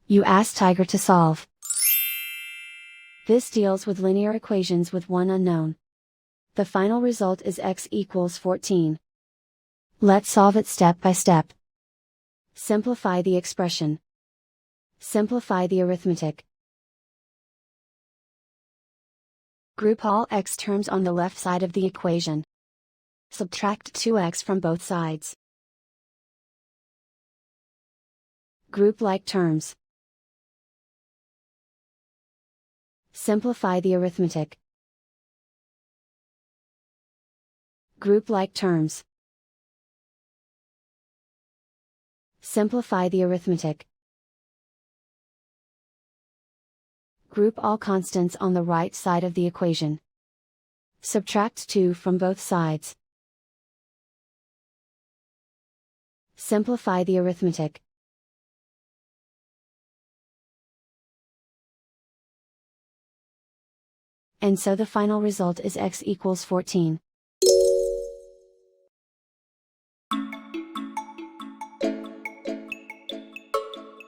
You ask Tiger to solve. This deals with linear equations with one unknown. The final result is x equals 14. Let's solve it step by step. Simplify the expression. Simplify the arithmetic. Group all x terms on the left side of the equation. Subtract 2x from both sides. Group like terms. Simplify the arithmetic. Group like terms. Simplify the arithmetic. Group all constants on the right side of the equation. Subtract 2 from both sides. Simplify the arithmetic. And so the final result is x equals 14.